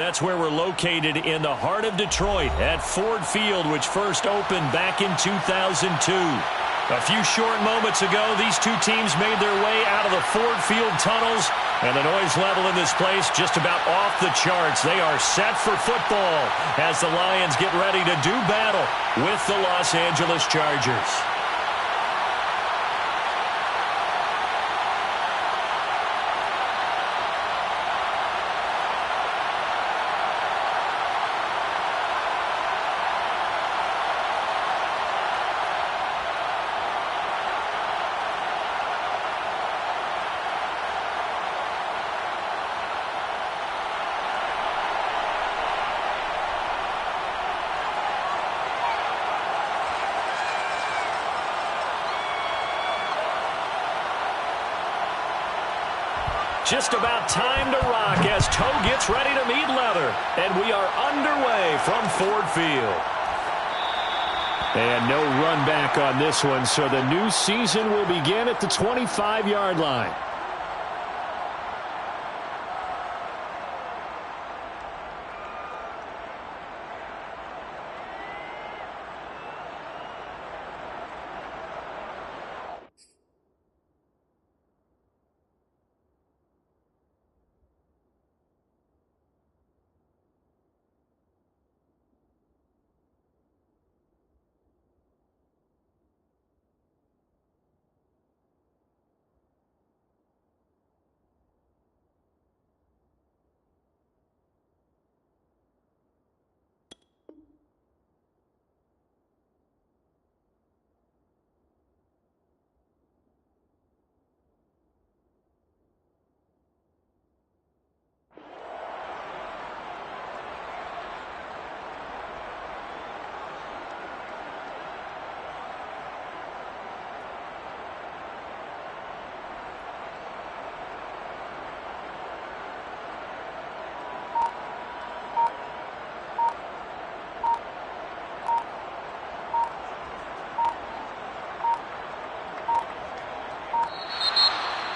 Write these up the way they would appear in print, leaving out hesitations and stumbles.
That's where we're located in the heart of Detroit at Ford Field, which first opened back in 2002. A few short moments ago, these two teams made their way out of the Ford Field tunnels, and the noise level in this place just about off the charts. They are set for football as the Lions get ready to do battle with the Los Angeles Chargers. Just about time to rock as toe gets ready to meet leather. And we are underway from Ford Field. And no run back on this one, so the new season will begin at the 25-yard line.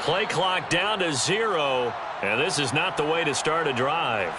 Play clock down to 0, and this is not the way to start a drive.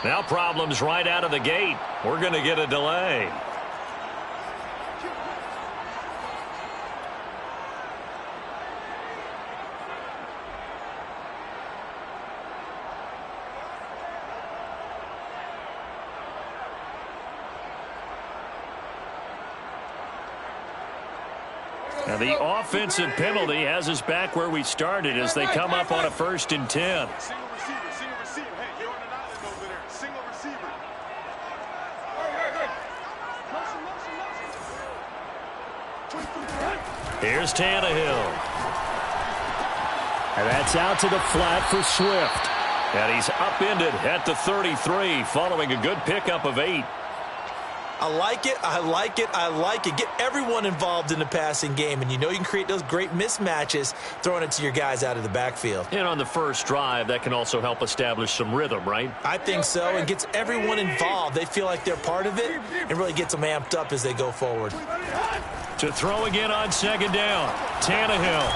Now problems right out of the gate. We're going to get a delay. Now the offensive penalty has us back where we started as they come up on a 1st and 10. Here's Tannehill. And that's out to the flat for Swift. And he's upended at the 33 following a good pickup of 8. I like it, I like it, I like it. Get everyone involved in the passing game, and you know you can create those great mismatches throwing it to your guys out of the backfield. And on the first drive, that can also help establish some rhythm, right? I think so, and gets everyone involved. They feel like they're part of it and really gets them amped up as they go forward. To throw again on 2nd down, Tannehill.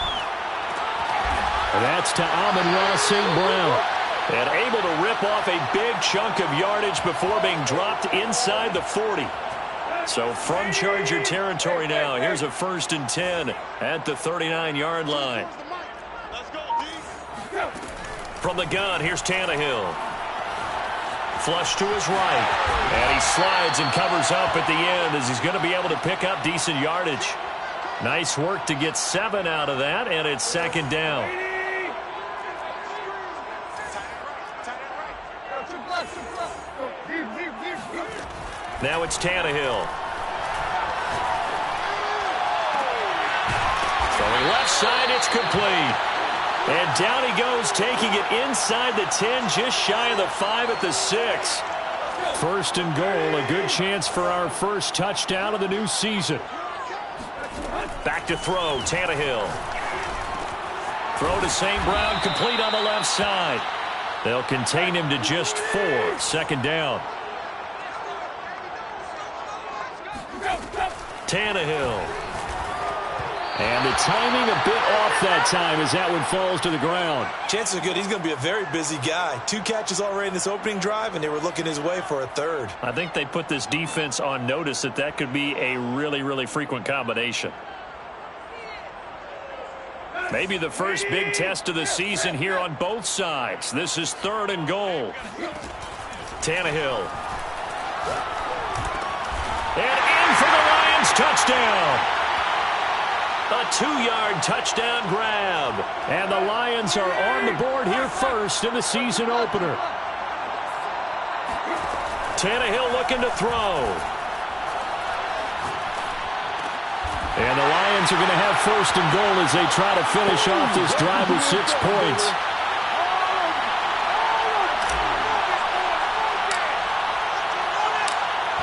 And that's to Amon-Ra St. Brown. And able to rip off a big chunk of yardage before being dropped inside the 40. So from Charger territory now, here's a 1st and 10 at the 39-yard line. From the gun, here's Tannehill. Flush to his right. And he slides and covers up at the end as he's going to be able to pick up decent yardage. Nice work to get 7 out of that, and it's 2nd down. Now it's Tannehill. Throwing left side, it's complete. And down he goes, taking it inside the 10, just shy of the 5 at the 6. First and goal, a good chance for our first touchdown of the new season. Back to throw, Tannehill. Throw to St. Brown, complete on the left side. They'll contain him to just 4, second down. Tannehill. And the timing a bit off that time as that one falls to the ground. Chances are good he's going to be a very busy guy. 2 catches already in this opening drive, and they were looking his way for a third. I think they put this defense on notice that could be a really, really frequent combination. Maybe the first big test of the season here on both sides. This is 3rd and goal. Tannehill. And in for the Lions touchdown. A 2-yard touchdown grab. And the Lions are on the board here first in the season opener. Tannehill looking to throw. And the Lions are going to have 1st and goal as they try to finish off this drive with 6 points.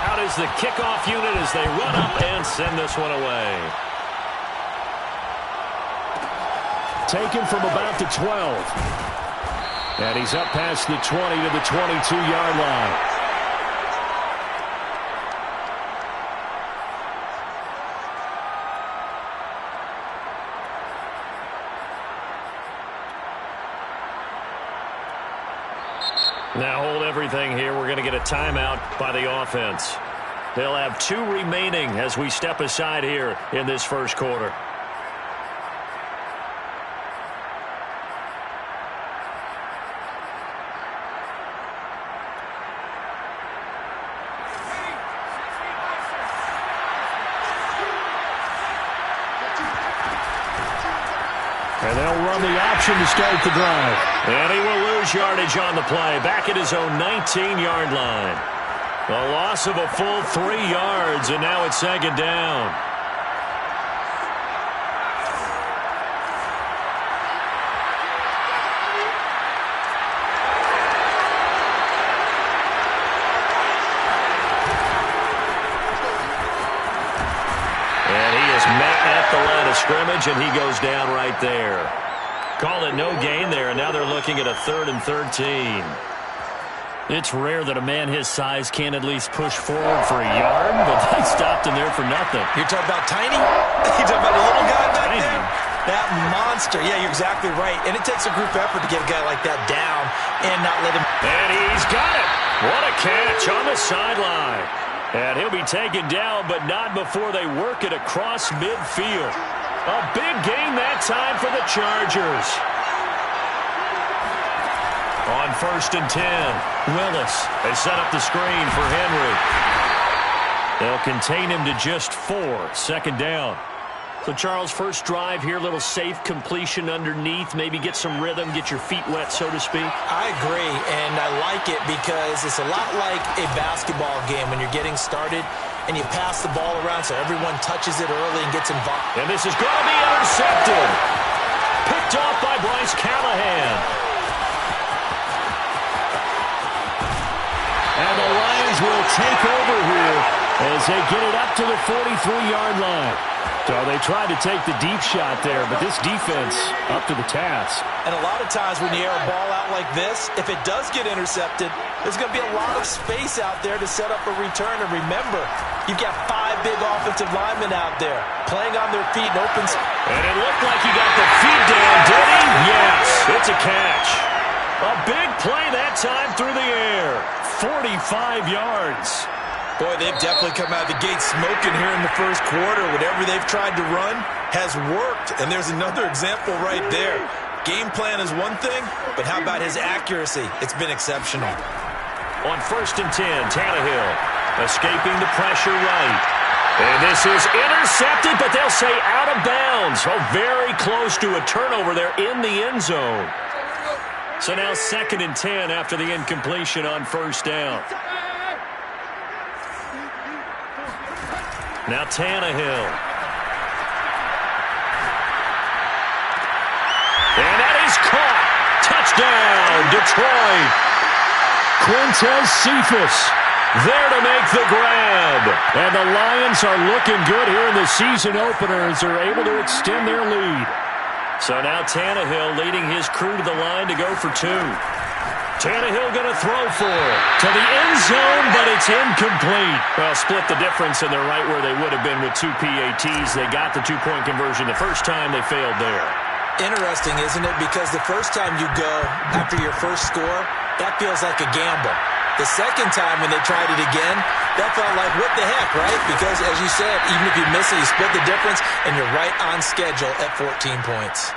Out is the kickoff unit as they run up and send this one away. Taken from about the 12. And he's up past the 20 to the 22-yard line. Now hold everything here. We're going to get a timeout by the offense. They'll have 2 remaining as we step aside here in this first quarter. And they'll run the option to start the drive. And he will lose yardage on the play. Back at his own 19-yard line. A loss of a full 3 yards, and now it's 2nd down. And he is met at the line of scrimmage, and he goes down right there. Call it no gain there, and now they're looking at a 3rd and 13. It's rare that a man his size can at least push forward for a yard, but they stopped him there for nothing. You're talking about Tiny? You're talking about a little guy back there? That monster. Yeah, you're exactly right. And it takes a group effort to get a guy like that down and not let him. And he's got it. What a catch on the sideline. And he'll be taken down, but not before they work it across midfield. A big gain that time for the Chargers. On 1st and 10, Willis has set up the screen for Henry. They'll contain him to just 4, 2nd down. So, Charles, first drive here, little safe completion underneath, maybe get some rhythm, get your feet wet, so to speak. I agree, and I like it because it's a lot like a basketball game when you're getting started and you pass the ball around so everyone touches it early and gets involved. And this is going to be intercepted. Picked off by Bryce Callahan. And the Lions will take over here as they get it up to the 43-yard line. So they tried to take the deep shot there, but this defense up to the task. And a lot of times when you air a ball out like this, if it does get intercepted, there's going to be a lot of space out there to set up a return. And remember, you've got 5 big offensive linemen out there playing on their feet in open. And it looked like he got the feet down, did he? Yes, it's a catch. A big play that time through the air. 45 yards. Boy, they've definitely come out of the gate smoking here in the first quarter. Whatever they've tried to run has worked. And there's another example right there. Game plan is one thing, but how about his accuracy? It's been exceptional. On 1st and 10, Tannehill escaping the pressure right. And this is intercepted, but they'll say out of bounds. Oh, very close to a turnover there in the end zone. So now 2nd and 10 after the incompletion on 1st down. Now Tannehill. And that is caught. Touchdown, Detroit. Quintez Cephus there to make the grab. And the Lions are looking good here in the season opener as they're able to extend their lead. So now Tannehill leading his crew to the line to go for two. Tannehill going to throw for to the end zone, but it's incomplete. Well, split the difference, and they're right where they would have been with two PATs. They got the two-point conversion the first time. They failed there. Interesting, isn't it? Because the first time you go after your first score, that feels like a gamble. The second time when they tried it again, that felt like, what the heck, right? Because, as you said, even if you miss it, you split the difference, and you're right on schedule at 14 points.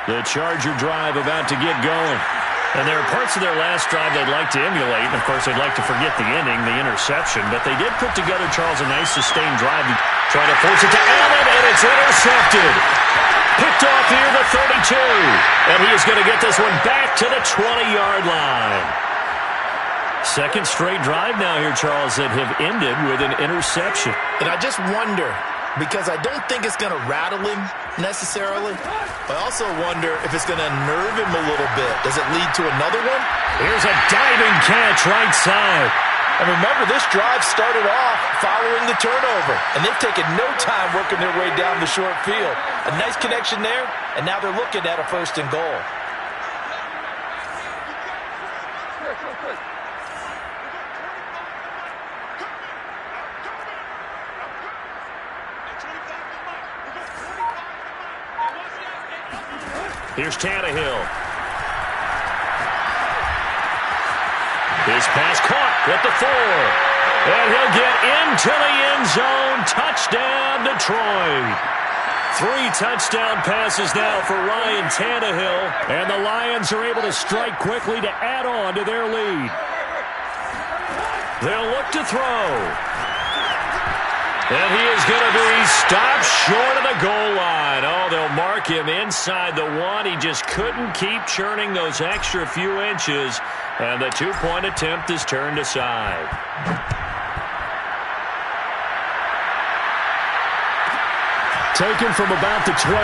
The Charger drive about to get going. And there are parts of their last drive they'd like to emulate. And, of course, they'd like to forget the ending, the interception. But they did put together, Charles, a nice sustained drive to try to force it to Allen, and it's intercepted. Picked off near the 32. And he is going to get this one back to the 20-yard line. Second straight drive now here, Charles, that have ended with an interception. And I just wonder, because I don't think it's going to rattle him necessarily, but I also wonder if it's going to unnerve him a little bit. Does it lead to another one? Here's a diving catch right side. And remember, this drive started off following the turnover, and they've taken no time working their way down the short field. A nice connection there, and now they're looking at a first and goal. Here's Tannehill. His pass caught at the 4. And he'll get into the end zone. Touchdown, Detroit. 3 touchdown passes now for Ryan Tannehill. And the Lions are able to strike quickly to add on to their lead. They'll look to throw. And he is going to be stopped short of the goal line. Oh, they'll mark him inside the 1. He just couldn't keep churning those extra few inches. And the 2-point attempt is turned aside. Taken from about the 12.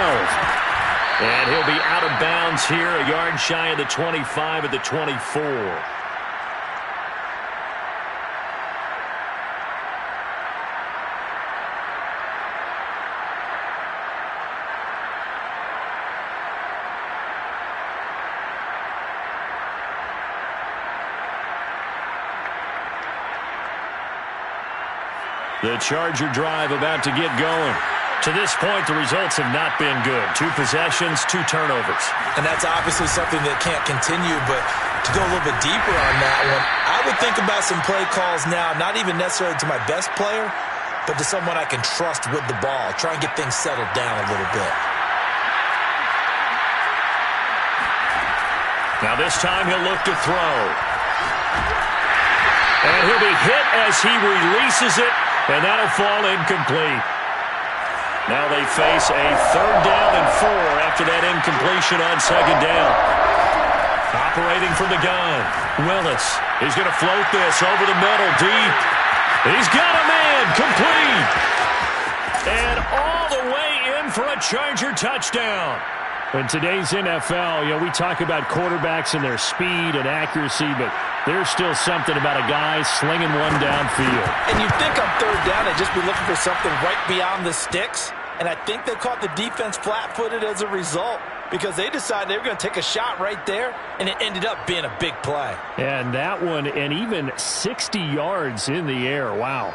And he'll be out of bounds here, a yard shy of the 25 at the 24. The Charger drive about to get going. To this point, the results have not been good. 2 possessions, 2 turnovers. And that's obviously something that can't continue, but to go a little bit deeper on that one, I would think about some play calls now, not even necessarily to my best player, but to someone I can trust with the ball. Try and get things settled down a little bit. Now this time he'll look to throw. And he'll be hit as he releases it. And that'll fall incomplete. Now they face a 3rd down and 4 after that incompletion on 2nd down. Operating from the gun, Willis. He's going to float this over the middle deep. He's got a man, complete. And all the way in for a Charger touchdown. In today's NFL, we talk about quarterbacks and their speed and accuracy, but there's still something about a guy slinging one downfield. And you think on 3rd down, they'd just be looking for something right beyond the sticks. And I think they caught the defense flat-footed as a result because they decided they were going to take a shot right there, and it ended up being a big play. And that one, and even 60 yards in the air. Wow.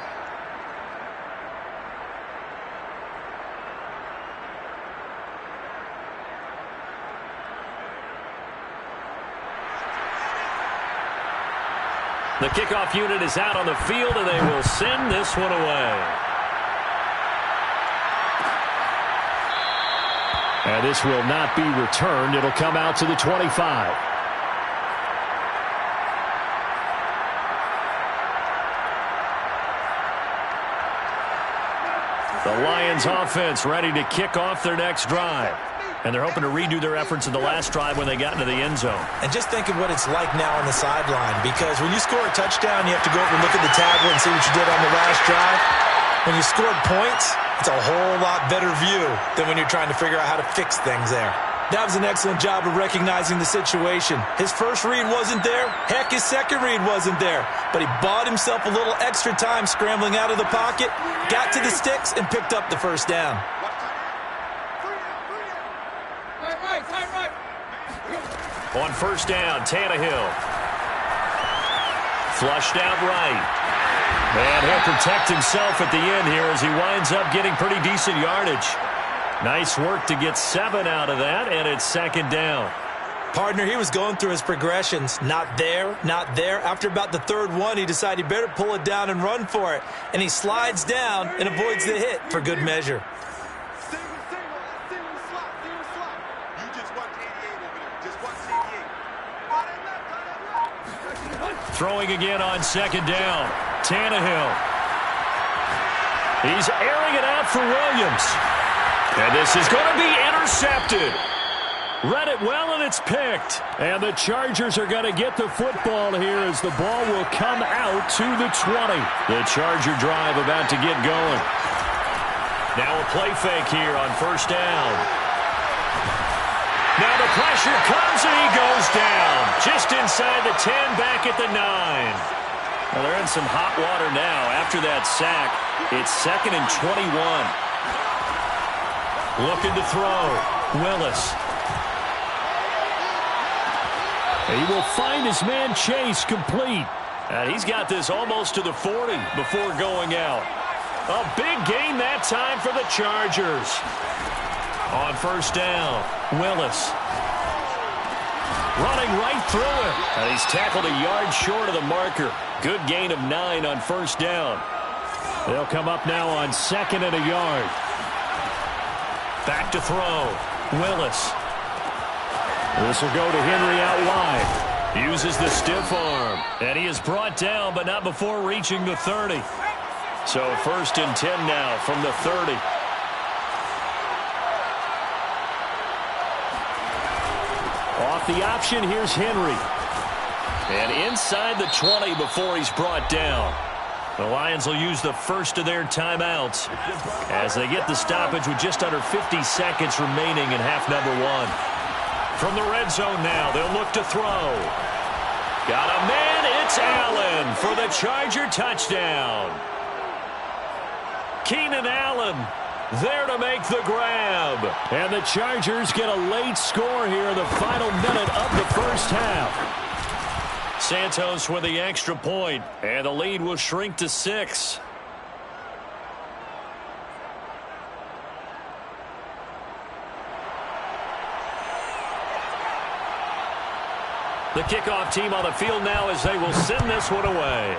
The kickoff unit is out on the field, and they will send this one away. And this will not be returned. It'll come out to the 25. The Lions offense ready to kick off their next drive. And they're hoping to redo their efforts in the last drive when they got into the end zone. And just think of what it's like now on the sideline, because when you score a touchdown, you have to go over and look at the tablet and see what you did on the last drive. When you scored points, it's a whole lot better view than when you're trying to figure out how to fix things there. That was an excellent job of recognizing the situation. His first read wasn't there. Heck, his second read wasn't there. But he bought himself a little extra time scrambling out of the pocket, got to the sticks, and picked up the first down. On first down, Tannehill. Flushed out right. And he'll protect himself at the end here as he winds up getting pretty decent yardage. Nice work to get 7 out of that, and it's second down. Partner, he was going through his progressions. Not there, not there. After about the third one, he decided he better pull it down and run for it. And he slides down and avoids the hit for good measure. Throwing again on second down. Tannehill. He's airing it out for Williams. And this is going to be intercepted. Read it well, and it's picked. And the Chargers are going to get the football here as the ball will come out to the 20. The Charger drive about to get going. Now a play fake here on first down. Now the pressure comes, and he goes down. Just inside the 10, back at the 9. Well, they're in some hot water now. After that sack, it's 2nd and 21. Looking to throw. Willis. He will find his man Chase complete. And he's got this almost to the 40 before going out. A big gain that time for the Chargers. On first down, Willis. Running right through him. And he's tackled a yard short of the marker. Good gain of 9 on first down. They'll come up now on 2nd and a yard. Back to throw. Willis. This will go to Henry out wide. Uses the stiff arm. And he is brought down, but not before reaching the 30. So 1st and 10 now from the 30. Off the option, here's Henry. And inside the 20 before he's brought down. The Lions will use the first of their timeouts as they get the stoppage with just under 50 seconds remaining in half number 1. From the red zone now, they'll look to throw. Got a man, it's Allen for the Charger touchdown. Keenan Allen there to make the grab. And the Chargers get a late score here in the final minute of the first half. Santos with the extra point, and the lead will shrink to 6. The kickoff team on the field now as they will send this one away.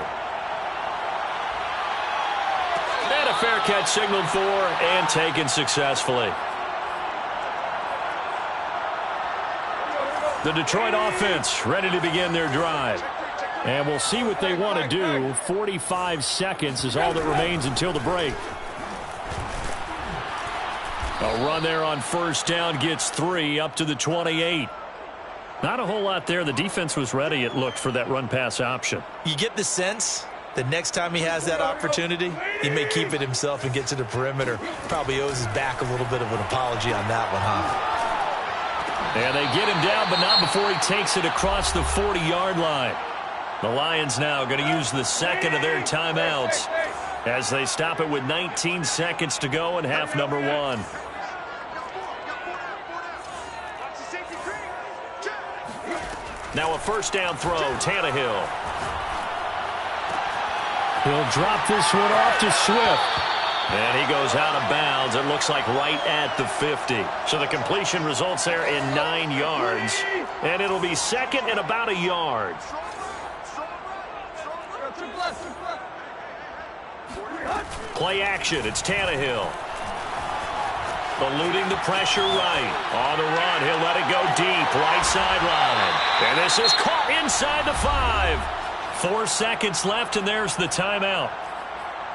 And a fair catch signaled for and taken successfully. The Detroit offense ready to begin their drive. And we'll see what they want to do. 45 seconds is all that remains until the break. A run there on first down gets 3 up to the 28. Not a whole lot there. The defense was ready, it looked, for that run-pass option. You get the sense that next time he has that opportunity, he may keep it himself and get to the perimeter. Probably owes his back a little bit of an apology on that one, huh? And they get him down, but not before he takes it across the 40-yard line. The Lions now going to use the second of their timeouts as they stop it with 19 seconds to go in half number 1. Now a first down throw, Tannehill. He'll drop this one off to Swift. And he goes out of bounds, it looks like right at the 50. So the completion results there in 9 yards. And it'll be 2nd and about a yard. Play action, it's Tannehill. Eluding the pressure right. On the run, he'll let it go deep, right sideline. And this is caught inside the 5. 4 seconds left, and there's the timeout.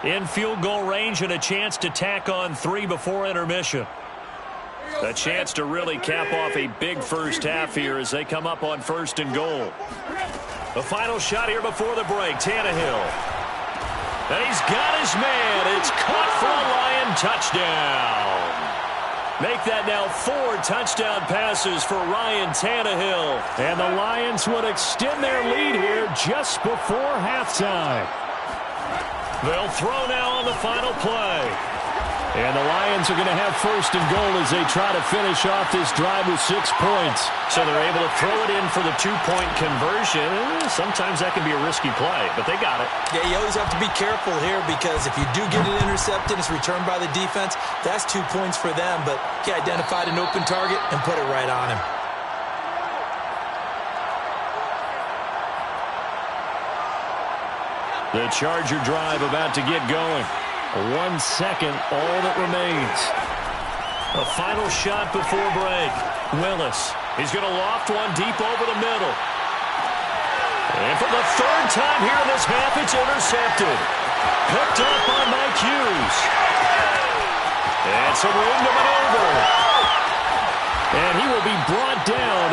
In field goal range and a chance to tack on 3 before intermission. A chance to really cap off a big first half here as they come up on 1st and goal. The final shot here before the break. Tannehill. And he's got his man. It's caught for a Lion touchdown. Make that now 4 touchdown passes for Ryan Tannehill. And the Lions would extend their lead here just before halftime. They'll throw now on the final play. And the Lions are going to have 1st and goal as they try to finish off this drive with 6 points. So they're able to throw it in for the 2-point conversion. Sometimes that can be a risky play, but they got it. Yeah, you always have to be careful here because if you do get it intercepted, it's returned by the defense. That's 2 points for them, but he identified an open target and put it right on him. The Charger drive about to get going. 1 second, all that remains. A final shot before break. Willis. He's going to loft one deep over the middle. And for the 3rd time here in this half, it's intercepted. Picked up by Mike Hughes. And some room to maneuver. And he will be brought down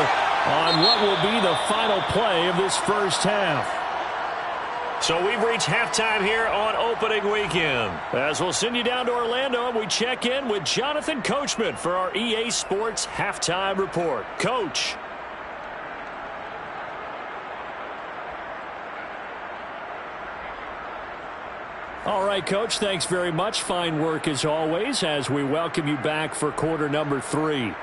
on what will be the final play of this first half. So we've reached halftime here on opening weekend. As we'll send you down to Orlando, and we check in with Jonathan Coachman for our EA Sports Halftime Report. Coach. All right, Coach, thanks very much. Fine work as always as we welcome you back for quarter number 3.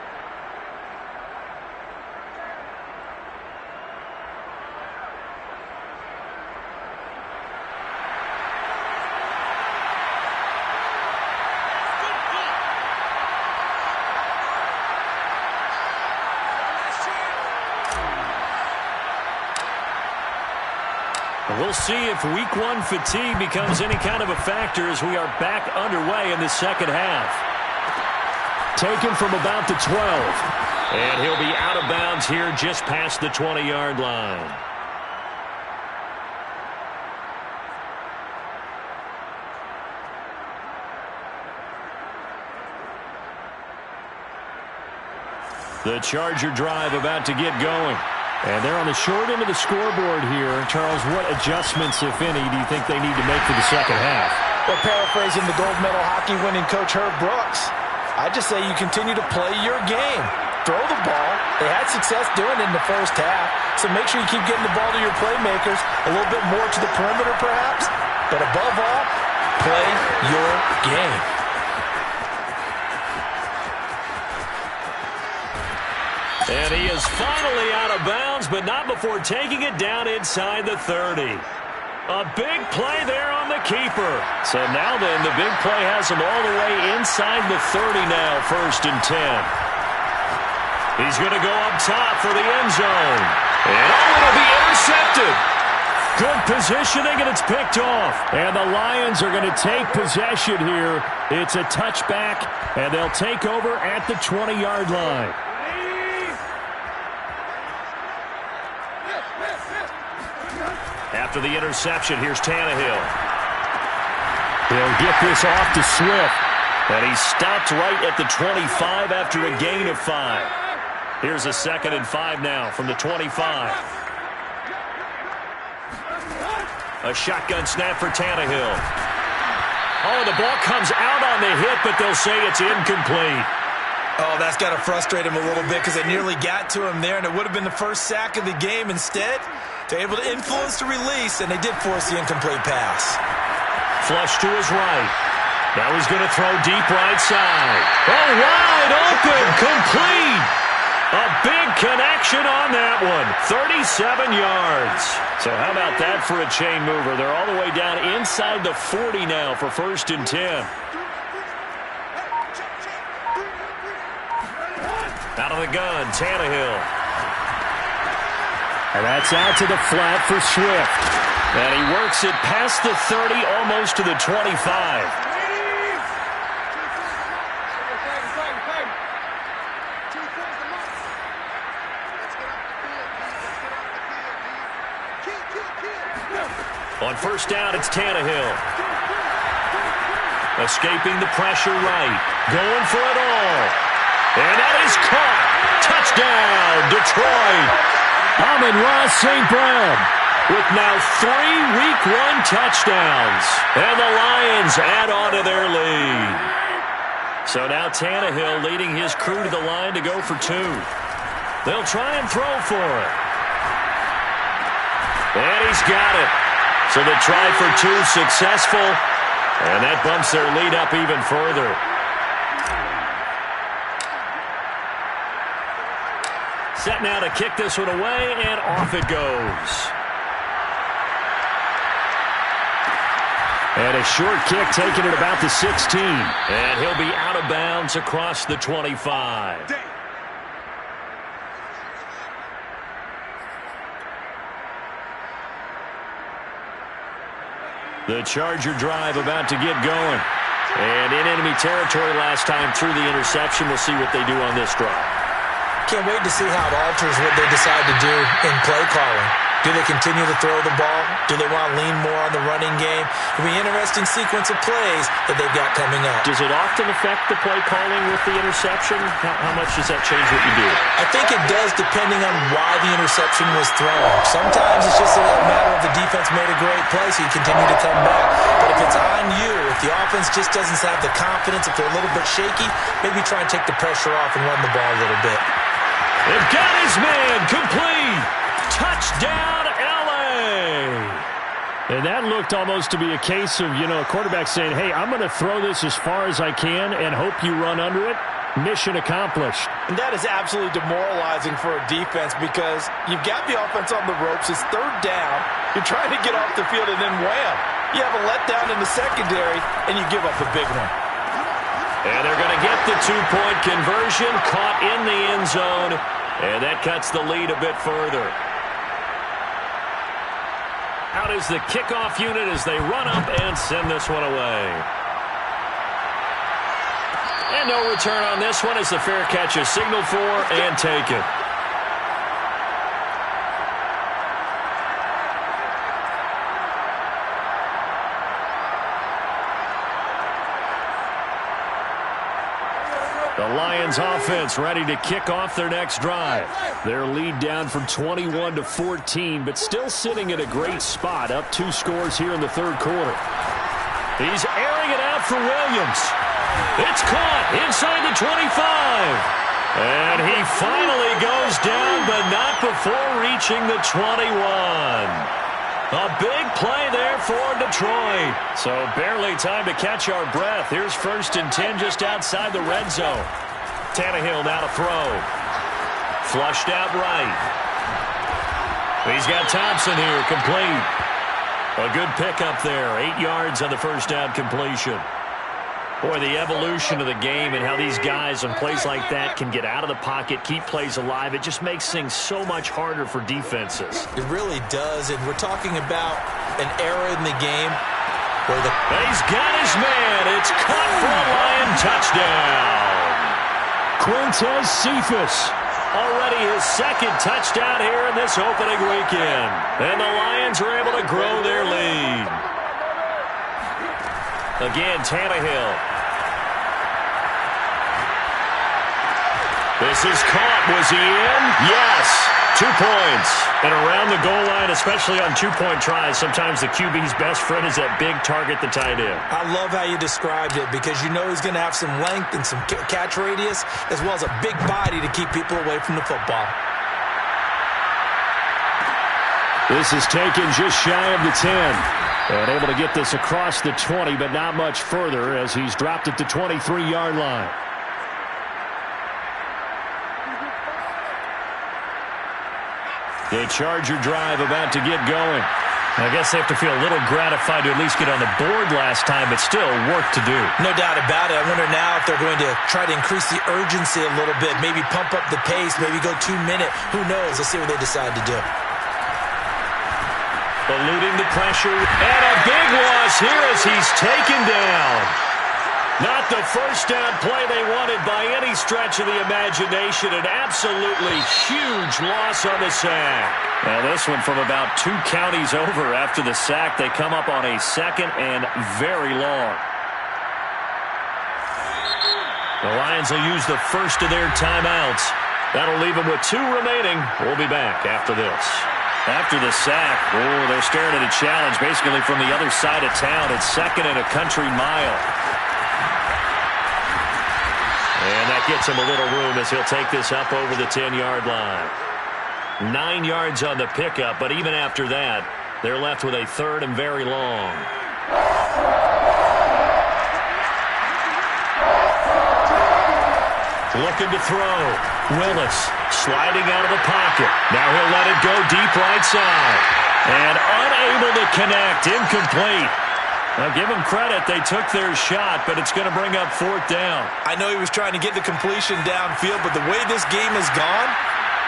We'll see if week 1 fatigue becomes any kind of a factor as we are back underway in the second half. Taken from about the 12. And he'll be out of bounds here just past the 20-yard line. The Charger drive about to get going. And they're on the short end of the scoreboard here. Charles, what adjustments, if any, do you think they need to make for the second half? Well, paraphrasing the gold medal hockey winning coach Herb Brooks, I just say you continue to play your game. Throw the ball. They had success doing it in the first half, so make sure you keep getting the ball to your playmakers, a little bit more to the perimeter perhaps, but above all, play your game. And he is finally out of bounds, but not before taking it down inside the 30. A big play there on the keeper. So now then, the big play has him all the way inside the 30 now, 1st and 10. He's going to go up top for the end zone. And it'll be intercepted. Good positioning, and it's picked off. And the Lions are going to take possession here. It's a touchback, and they'll take over at the 20-yard line. After the interception, here's Tannehill. He'll get this off to Swift. And he's stopped right at the 25 after a gain of 5. Here's a 2nd and 5 now from the 25. A shotgun snap for Tannehill. Oh, the ball comes out on the hit, but they'll say it's incomplete. Oh, that's got to frustrate him a little bit because it nearly got to him there, and it would have been the first sack of the game. Instead, they're able to influence the release, and they did force the incomplete pass. Flush to his right. Now he's going to throw deep right side. Oh, wide open, complete. A big connection on that one. 37 yards. So how about that for a chain mover? They're all the way down inside the 40 now for 1st and 10. Out of the gun, Tannehill. And that's out to the flat for Swift. And he works it past the 30, almost to the 25. On 1st down, it's Tannehill. Escaping the pressure right. Going for it all. And that is caught. Touchdown, Detroit. Amon-Ra St. Brown with now 3 Week 1 touchdowns. And the Lions add on to their lead. So now Tannehill leading his crew to the line to go for 2. They'll try and throw for it. And he's got it. So the try for 2 successful. And that bumps their lead up even further. Set now to kick this one away, and off it goes. And a short kick taken at about the 16. And he'll be out of bounds across the 25. The Charger drive about to get going. And in enemy territory last time through the interception. We'll see what they do on this drive. Can't wait to see how it alters what they decide to do in play calling. Do they continue to throw the ball? Do they want to lean more on the running game? It'll be an interesting sequence of plays that they've got coming up. Does it often affect the play calling with the interception? How much does that change what you do? I think it does depending on why the interception was thrown. Sometimes it's just a matter of the defense made a great play, so you continue to come back. But if it's on you, if the offense just doesn't have the confidence, if they're a little bit shaky, maybe try and take the pressure off and run the ball a little bit. They've got his man complete. Touchdown, L.A. And that looked almost to be a case of, a quarterback saying, hey, I'm going to throw this as far as I can and hope you run under it. Mission accomplished. And that is absolutely demoralizing for a defense because you've got the offense on the ropes. It's 3rd down. You're trying to get off the field, and then wham, you have a letdown in the secondary, and you give up a big one. And they're going to get the 2-point conversion, caught in the end zone, and that cuts the lead a bit further. Out is the kickoff unit as they run up and send this one away. And no return on this one as the fair catch is signaled for and taken. The Lions offense ready to kick off their next drive. Their lead down from 21-14, but still sitting at a great spot, up 2 scores here in the 3rd quarter. He's airing it out for Williams. It's caught inside the 25. And he finally goes down, but not before reaching the 21. A big play there for Detroit. So barely time to catch our breath. Here's 1st and 10 just outside the red zone. Tannehill now to throw. Flushed out right. He's got Thompson here, complete. A good pickup there. 8 yards on the 1st down completion. Boy, the evolution of the game and how these guys on plays like that can get out of the pocket, keep plays alive, it just makes things so much harder for defenses. It really does, and we're talking about an era in the game where he's got his man. It's caught for a Lion touchdown. Quintez Cephus. Already his 2nd touchdown here in this opening weekend. And the Lions are able to grow their lead. Again, Tannehill. This is caught. Was he in? Yes. 2 points. And around the goal line, especially on 2-point tries, sometimes the QB's best friend is that big target, the tight end. I love how you described it because you know he's going to have some length and some catch radius as well as a big body to keep people away from the football. This is taken just shy of the 10. And able to get this across the 20, but not much further as he's dropped it to 23-yard line. The Charger drive about to get going. I guess they have to feel a little gratified to at least get on the board last time, but still work to do. No doubt about it. I wonder now if they're going to try to increase the urgency a little bit, maybe pump up the pace, maybe go 2-minute. Who knows? Let's see what they decide to do. Eluding the pressure, and a big loss here as he's taken down. Not the 1st down play they wanted by any stretch of the imagination. An absolutely huge loss on the sack. Now this one from about 2 counties over after the sack. They come up on a 2nd and very long. The Lions will use the first of their timeouts. That'll leave them with 2 remaining. We'll be back after this. After the sack, they're staring at a challenge basically from the other side of town. It's 2nd and a country mile. And that gets him a little room as he'll take this up over the 10-yard line. 9 yards on the pickup, but even after that, they're left with a 3rd and very long. Looking to throw. Willis sliding out of the pocket. Now he'll let it go deep right side. And unable to connect. Incomplete. Now give them credit. They took their shot, but it's going to bring up 4th down. I know he was trying to get the completion downfield, but the way this game has gone,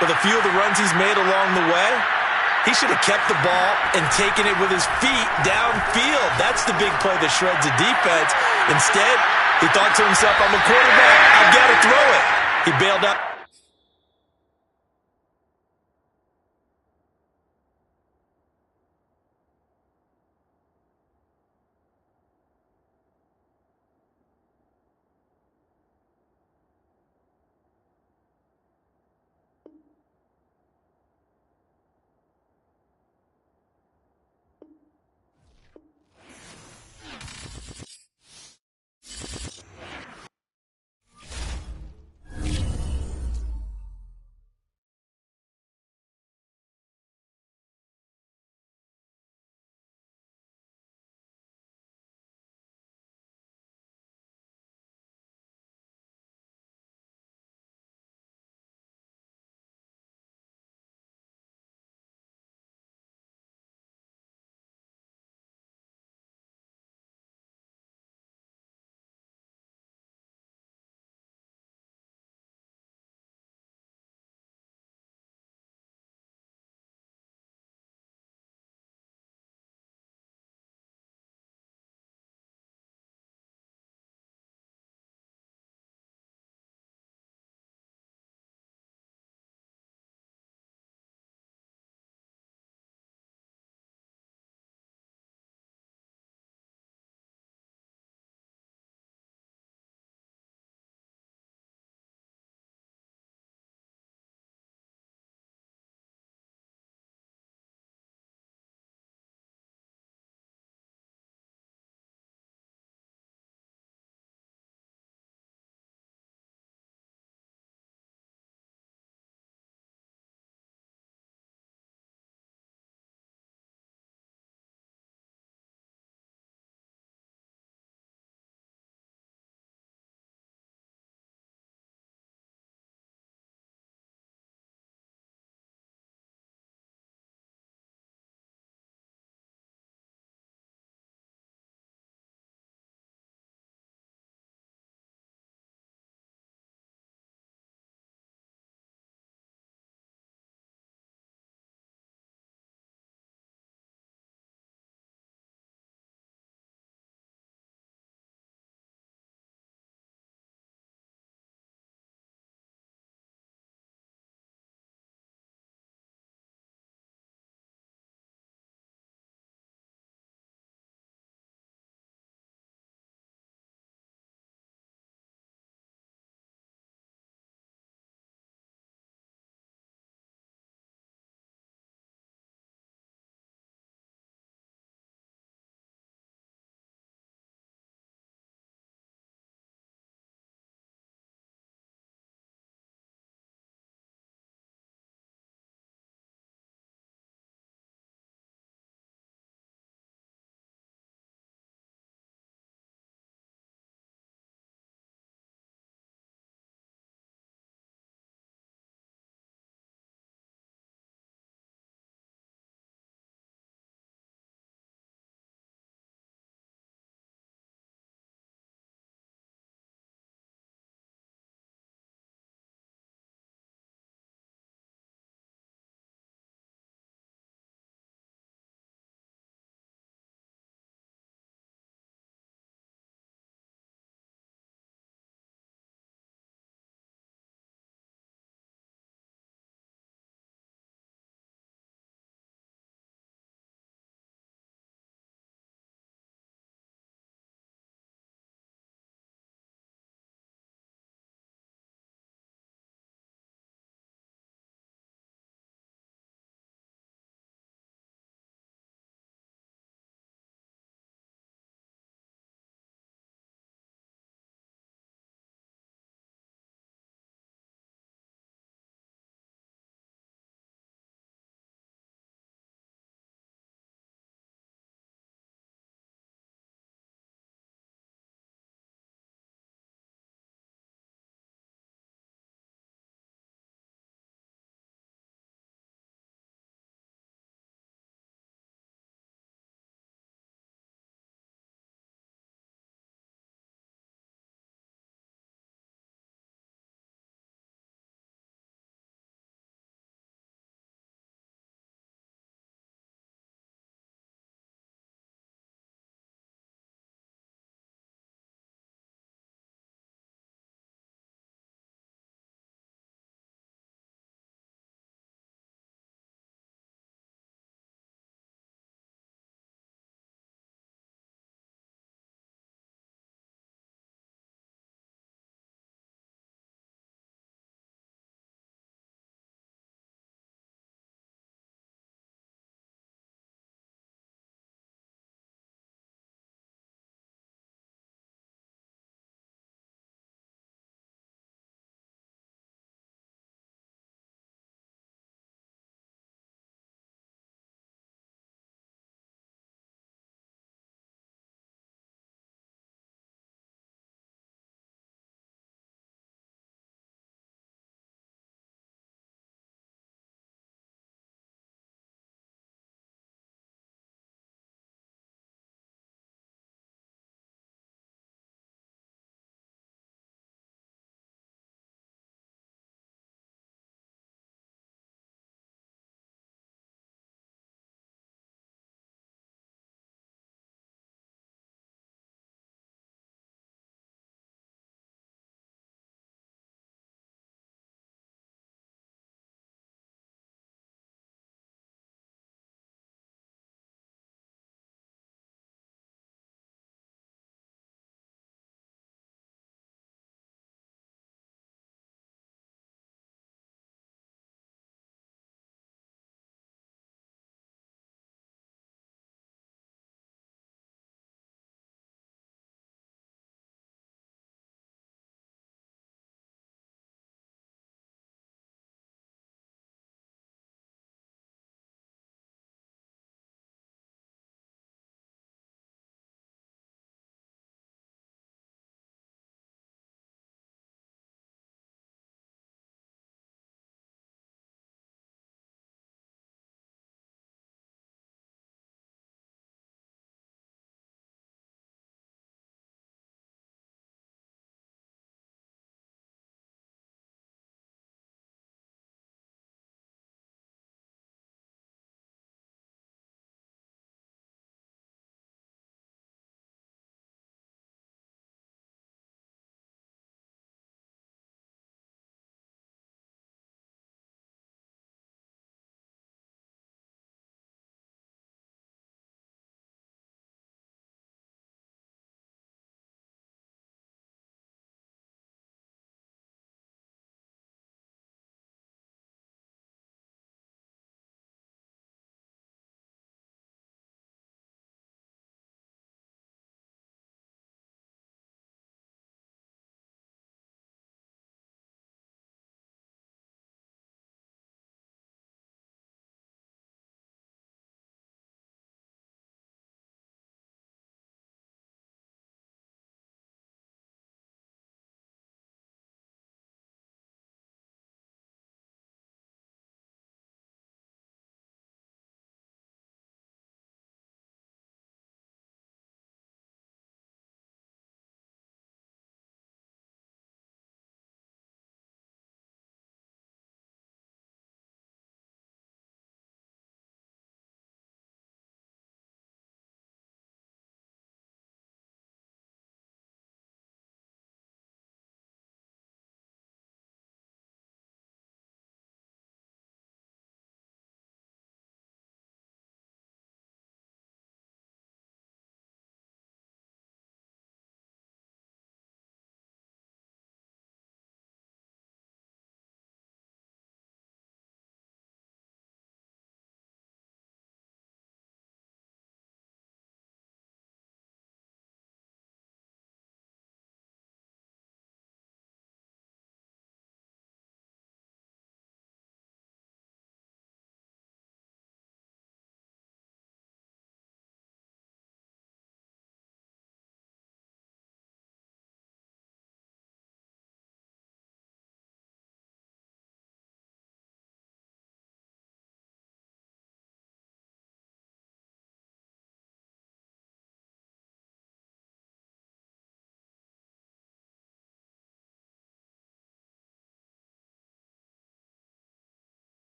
with a few of the runs he's made along the way, he should have kept the ball and taken it with his feet downfield. That's the big play that shreds the defense. Instead, he thought to himself, I'm a quarterback. I've got to throw it. He bailed out.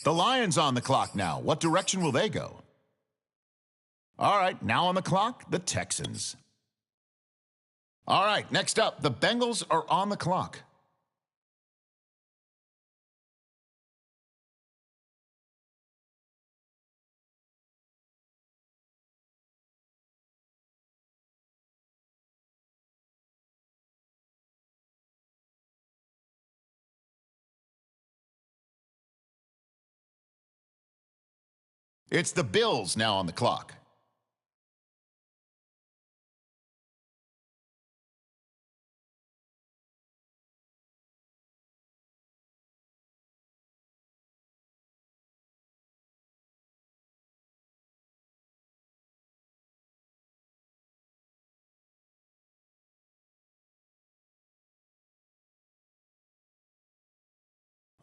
The Lions on the clock now. What direction will they go? All right, now on the clock, the Texans. All right, next up, the Bengals are on the clock. It's the Bills now on the clock.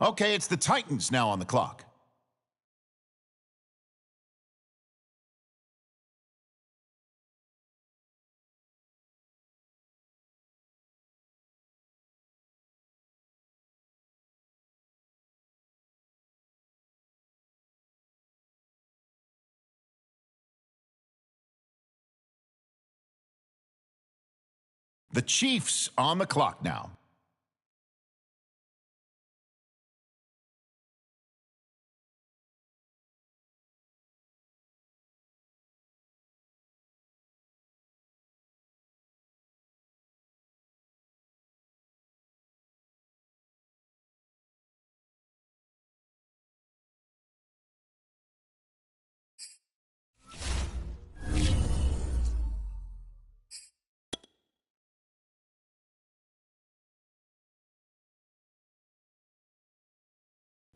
Okay, it's the Titans now on the clock. The Chiefs on the clock now.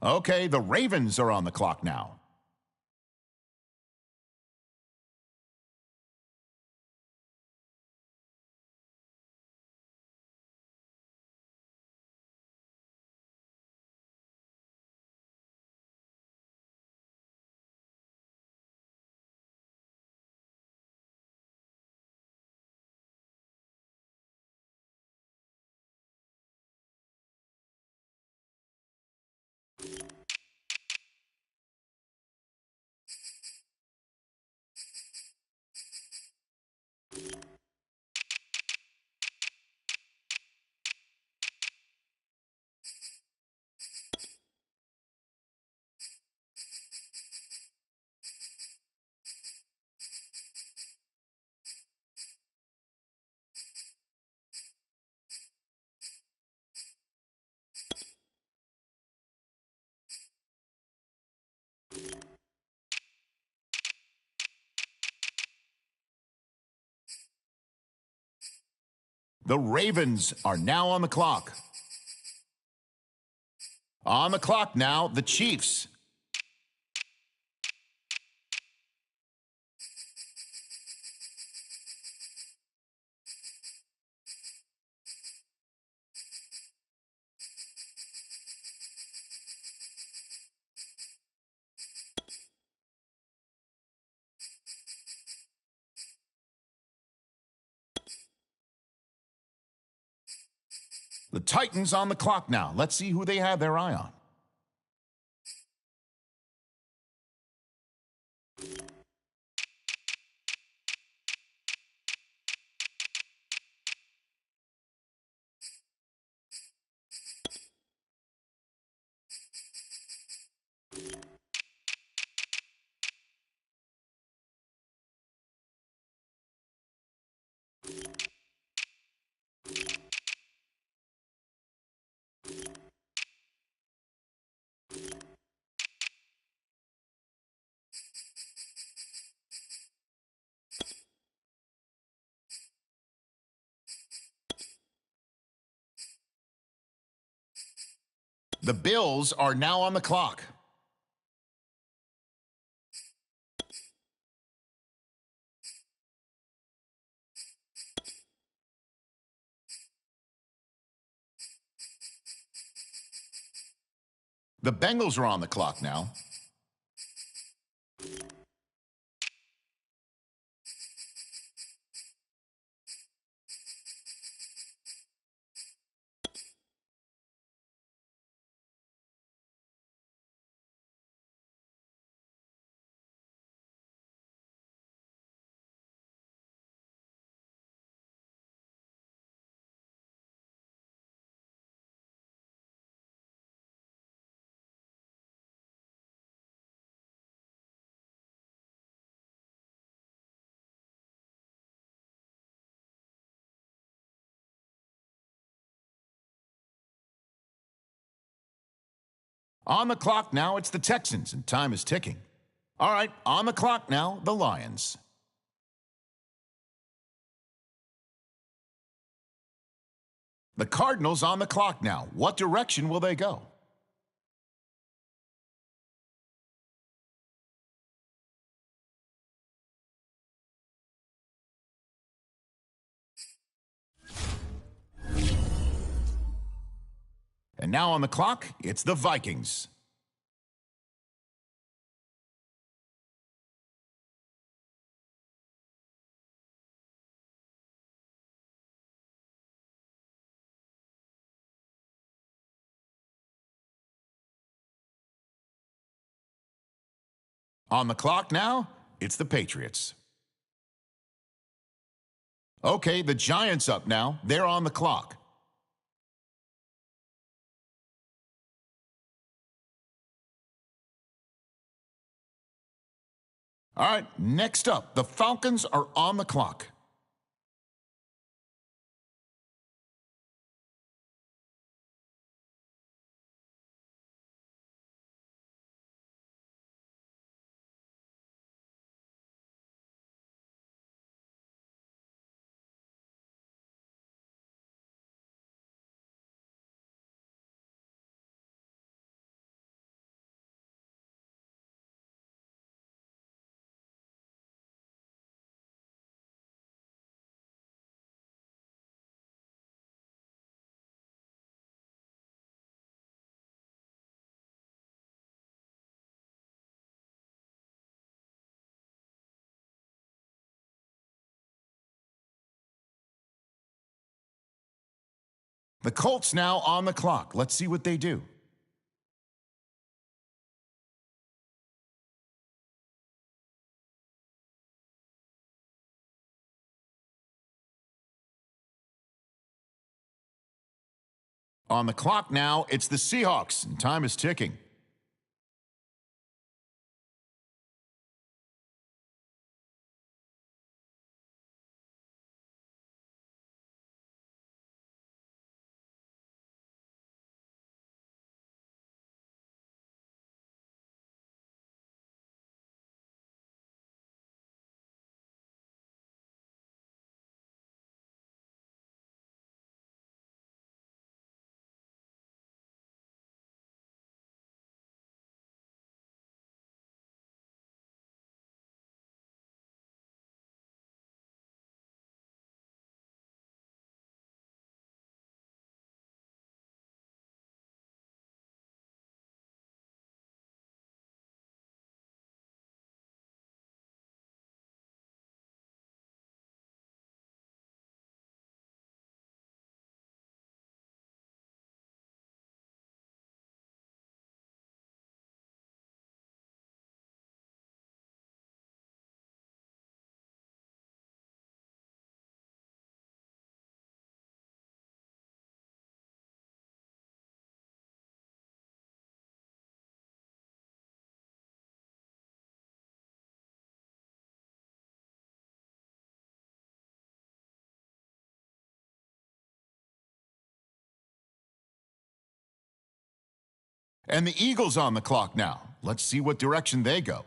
Okay, the Ravens are on the clock now. The Ravens are now on the clock. On the clock now, the Chiefs. The Titans on the clock now. Let's see who they have their eye on. The Bills are now on the clock. The Bengals are on the clock now. On the clock now, it's the Texans, and time is ticking. All right, on the clock now, the Lions. The Cardinals on the clock now. What direction will they go? And now on the clock, it's the Vikings. On the clock now, it's the Patriots. Okay, the Giants up now. They're on the clock. All right, next up, the Falcons are on the clock. The Colts now on the clock. Let's see what they do. On the clock now, it's the Seahawks, and time is ticking. And the Eagles on the clock now. Let's see what direction they go.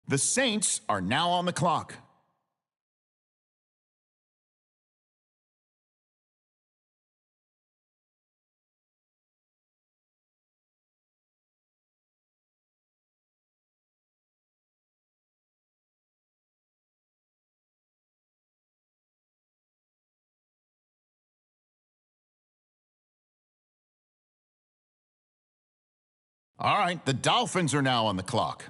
The Saints are now on the clock. All right, the Dolphins are now on the clock.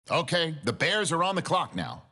Okay, the Bears are on the clock now.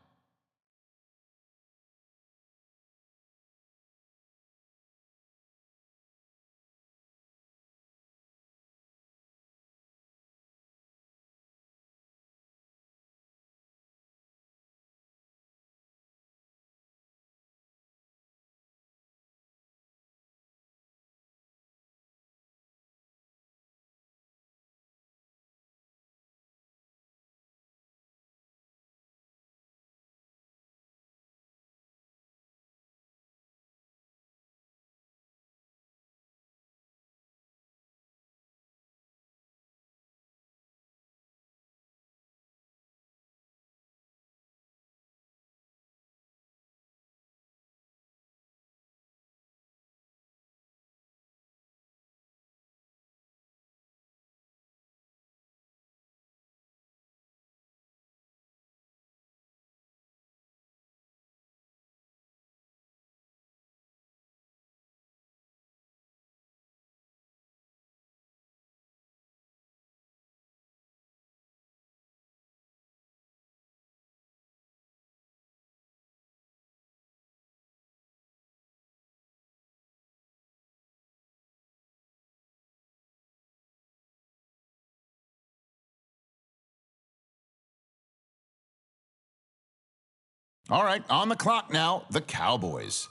All right, on the clock now, the Cowboys.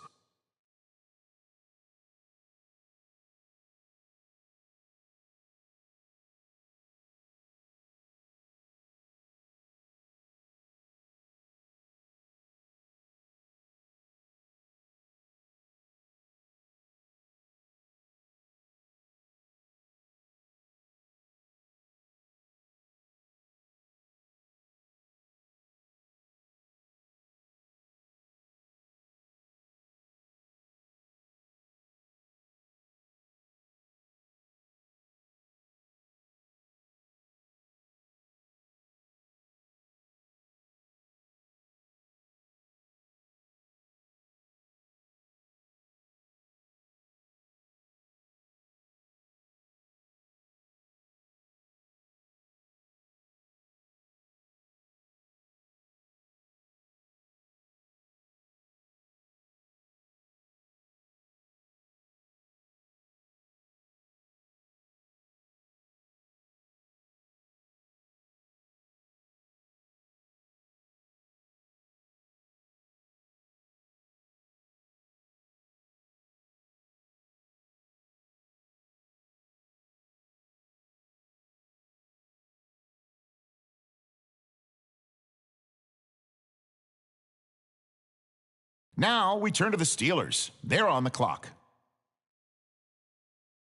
Now we turn to the Steelers. They're on the clock.